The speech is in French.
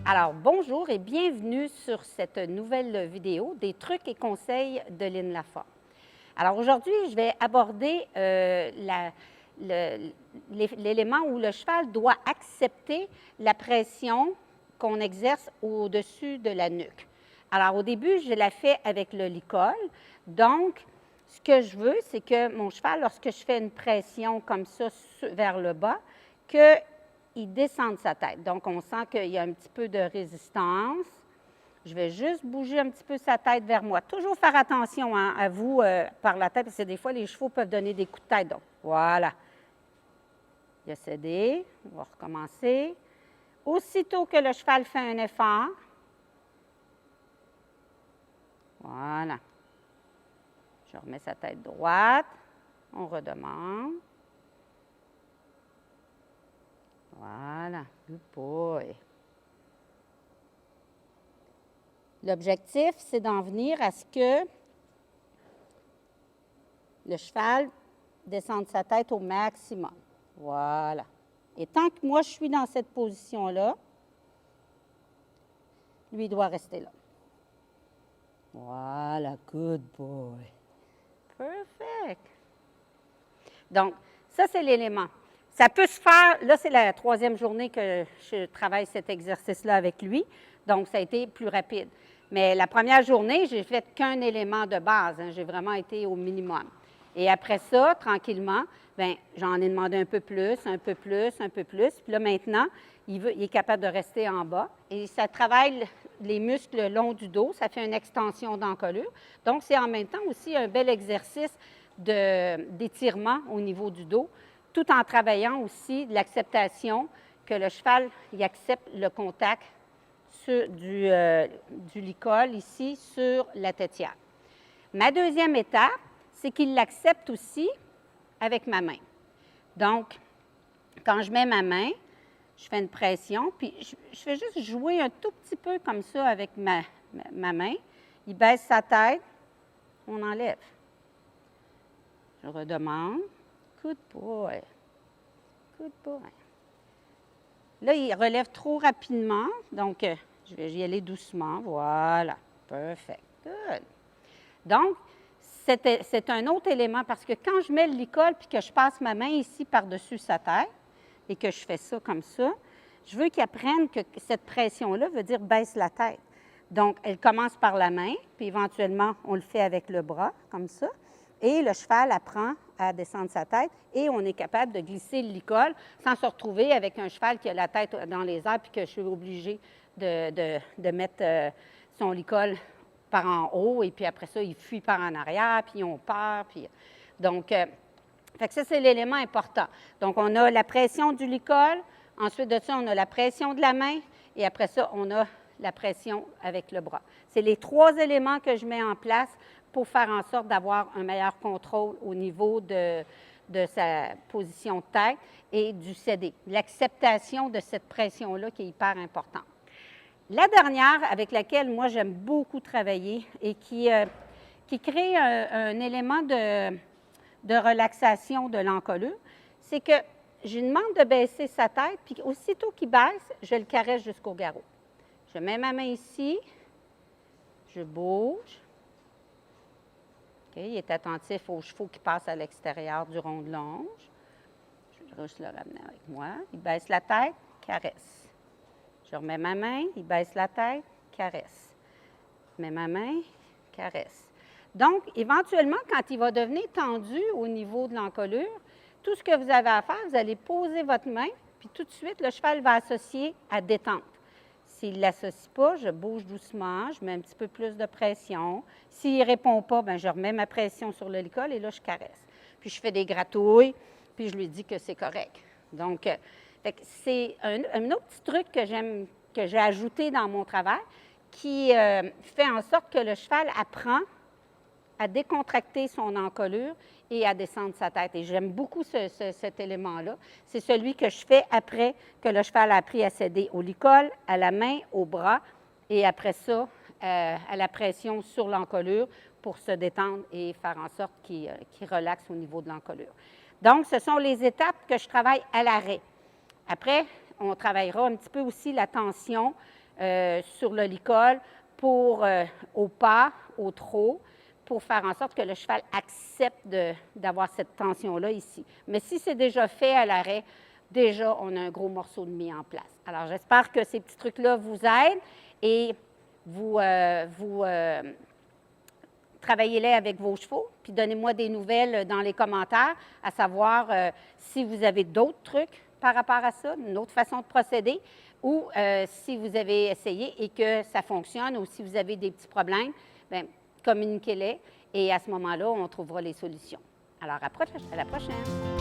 Alors, bonjour et bienvenue sur cette nouvelle vidéo des trucs et conseils de Lynne Lafont. Alors, aujourd'hui, je vais aborder l'élément où le cheval doit accepter la pression qu'on exerce au-dessus de la nuque. Alors, au début, je la fais avec le licol. Donc, ce que je veux, c'est que mon cheval, lorsque je fais une pression comme ça vers le bas, qu'il descende sa tête. Donc, on sent qu'il y a un petit peu de résistance. Je vais juste bouger un petit peu sa tête vers moi. Toujours faire attention à vous par la tête, parce que des fois, les chevaux peuvent donner des coups de tête. Donc, voilà. Il a cédé. On va recommencer. Aussitôt que le cheval fait un effort, voilà. Je remets sa tête droite. On redemande. Voilà. Good boy. L'objectif, c'est d'en venir à ce que le cheval descende sa tête au maximum. Voilà. Et tant que moi, je suis dans cette position-là, lui doit rester là. Voilà, good boy. Perfect. Donc, ça, c'est l'élément. Ça peut se faire, là, c'est la troisième journée que je travaille cet exercice-là avec lui, donc ça a été plus rapide. Mais la première journée, j'ai fait qu'un élément de base, hein, j'ai vraiment été au minimum. Et après ça, tranquillement, bien, j'en ai demandé un peu plus, un peu plus, un peu plus. Puis là, maintenant, il est capable de rester en bas. Et ça travaille les muscles le long du dos, ça fait une extension d'encolure. Donc, c'est en même temps aussi un bel exercice d'étirement au niveau du dos, tout en travaillant aussi de l'acceptation que le cheval il accepte le contact du licol ici sur la têtière. Ma deuxième étape, c'est qu'il l'accepte aussi avec ma main. Donc, quand je mets ma main, je fais une pression, puis je fais juste jouer un tout petit peu comme ça avec ma main. Il baisse sa tête, on enlève. Je redemande. Good boy. Good boy. Là, il relève trop rapidement, donc je vais y aller doucement. Voilà. Perfect. Good. Donc, c'est un autre élément parce que quand je mets le licol puis que je passe ma main ici par-dessus sa tête et que je fais ça comme ça, je veux qu'il apprenne que cette pression-là veut dire baisse la tête. Donc, elle commence par la main, puis éventuellement, on le fait avec le bras, comme ça. Et le cheval apprend à descendre sa tête et on est capable de glisser le licol sans se retrouver avec un cheval qui a la tête dans les airs puis que je suis obligée de mettre son licol par en haut et puis après ça, il fuit par en arrière, puis on perd. Puis... Donc, fait que ça, c'est l'élément important. Donc, on a la pression du licol. Ensuite de ça, on a la pression de la main et après ça, on a la pression avec le bras. C'est les trois éléments que je mets en place pour faire en sorte d'avoir un meilleur contrôle au niveau de sa position de tête et du cédé. L'acceptation de cette pression-là qui est hyper importante. La dernière avec laquelle moi j'aime beaucoup travailler et qui crée un élément de relaxation de l'encolure, c'est que je lui demande de baisser sa tête, puis aussitôt qu'il baisse, je le caresse jusqu'au garrot. Je mets ma main ici, je bouge. Okay, il est attentif aux chevaux qui passent à l'extérieur du rond de longe. Je vais juste le ramener avec moi. Il baisse la tête, caresse. Je remets ma main, il baisse la tête, caresse. Je mets ma main, caresse. Donc, éventuellement, quand il va devenir tendu au niveau de l'encolure, tout ce que vous avez à faire, vous allez poser votre main, puis tout de suite, le cheval va associer à détente. S'il ne l'associe pas, je bouge doucement, je mets un petit peu plus de pression. S'il ne répond pas, bien, je remets ma pression sur le licol et là, je caresse. Puis, je fais des gratouilles, puis je lui dis que c'est correct. Donc, c'est un autre petit truc que j'ai ajouté dans mon travail qui fait en sorte que le cheval apprend à décontracter son encolure et à descendre sa tête. Et j'aime beaucoup cet élément-là. C'est celui que je fais après que le cheval a appris à céder au licol, à la main, au bras, et après ça, à la pression sur l'encolure pour se détendre et faire en sorte qu'il relaxe au niveau de l'encolure. Donc, ce sont les étapes que je travaille à l'arrêt. Après, on travaillera un petit peu aussi la tension sur le licol pour, au pas, au trot, pour faire en sorte que le cheval accepte d'avoir cette tension-là ici. Mais si c'est déjà fait à l'arrêt, déjà, on a un gros morceau de mie en place. Alors, j'espère que ces petits trucs-là vous aident et vous travaillez-les avec vos chevaux, puis donnez-moi des nouvelles dans les commentaires, à savoir si vous avez d'autres trucs par rapport à ça, une autre façon de procéder, ou si vous avez essayé et que ça fonctionne, ou si vous avez des petits problèmes, bien, communiquez-les et à ce moment-là, on trouvera les solutions. Alors, à la prochaine!